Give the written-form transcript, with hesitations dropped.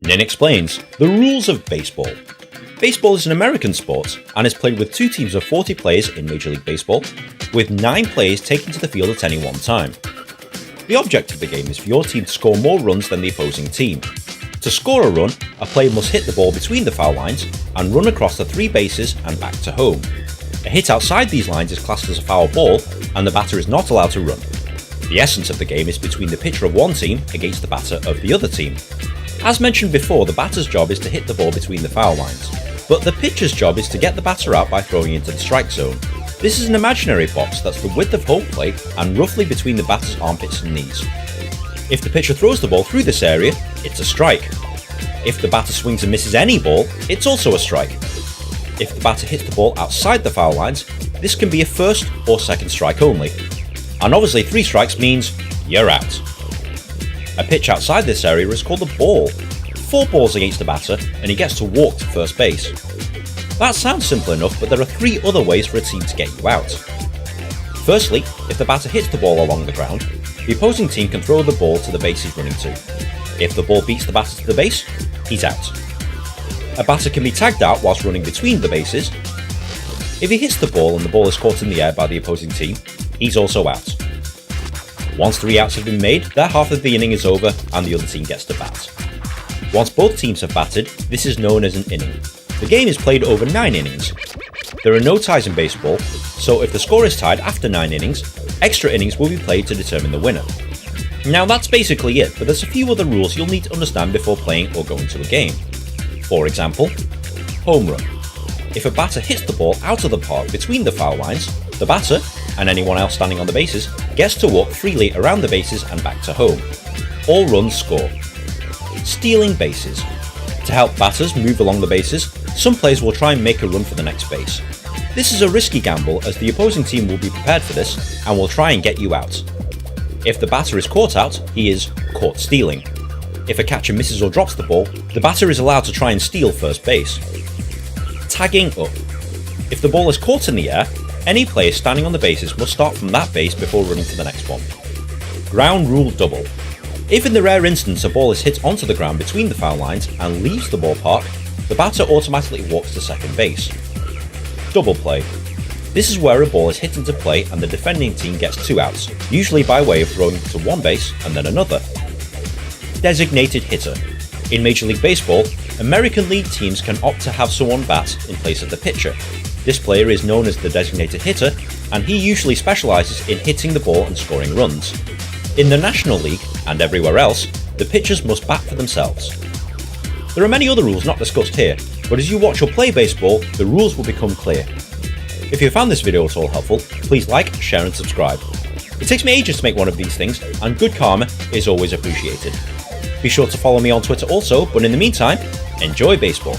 Nin explains the rules of baseball. Baseball is an American sport and is played with two teams of 40 players in Major League Baseball, with 9 players taking to the field at any one time. The object of the game is for your team to score more runs than the opposing team. To score a run, a player must hit the ball between the foul lines and run across the 3 bases and back to home. A hit outside these lines is classed as a foul ball and the batter is not allowed to run. The essence of the game is between the pitcher of one team against the batter of the other team. As mentioned before, the batter's job is to hit the ball between the foul lines, but the pitcher's job is to get the batter out by throwing into the strike zone. This is an imaginary box that's the width of home plate and roughly between the batter's armpits and knees. If the pitcher throws the ball through this area, it's a strike. If the batter swings and misses any ball, it's also a strike. If the batter hits the ball outside the foul lines, this can be a first or second strike only. And obviously 3 strikes means you're out. A pitch outside this area is called a ball. 4 balls against the batter and he gets to walk to first base. That sounds simple enough, but there are 3 other ways for a team to get you out. Firstly, if the batter hits the ball along the ground, the opposing team can throw the ball to the base he's running to. If the ball beats the batter to the base, he's out. A batter can be tagged out whilst running between the bases. If he hits the ball and the ball is caught in the air by the opposing team, he's also out. Once 3 outs have been made, their half of the inning is over and the other team gets to bat. Once both teams have batted, this is known as an inning. The game is played over 9 innings. There are no ties in baseball, so if the score is tied after 9 innings, extra innings will be played to determine the winner. Now that's basically it, but there's a few other rules you'll need to understand before playing or going to a game. For example, home run. If a batter hits the ball out of the park between the foul lines, the batter, and anyone else standing on the bases, gets to walk freely around the bases and back to home. All runs score. Stealing bases. To help batters move along the bases, some players will try and make a run for the next base. This is a risky gamble as the opposing team will be prepared for this and will try and get you out. If the batter is caught out, he is caught stealing. If a catcher misses or drops the ball, the batter is allowed to try and steal first base. Tagging up. If the ball is caught in the air, any player standing on the bases must start from that base before running to the next one. Ground rule double. If in the rare instance a ball is hit onto the ground between the foul lines and leaves the ballpark, the batter automatically walks to second base. Double play. This is where a ball is hit into play and the defending team gets 2 outs, usually by way of throwing to one base and then another. Designated hitter. In Major League Baseball, American League teams can opt to have someone bat in place of the pitcher. This player is known as the designated hitter, and he usually specialises in hitting the ball and scoring runs. In the National League, and everywhere else, the pitchers must bat for themselves. There are many other rules not discussed here, but as you watch or play baseball, the rules will become clear. If you found this video at all helpful, please like, share and subscribe. It takes me ages to make one of these things, and good karma is always appreciated. Be sure to follow me on Twitter also, but in the meantime, enjoy baseball.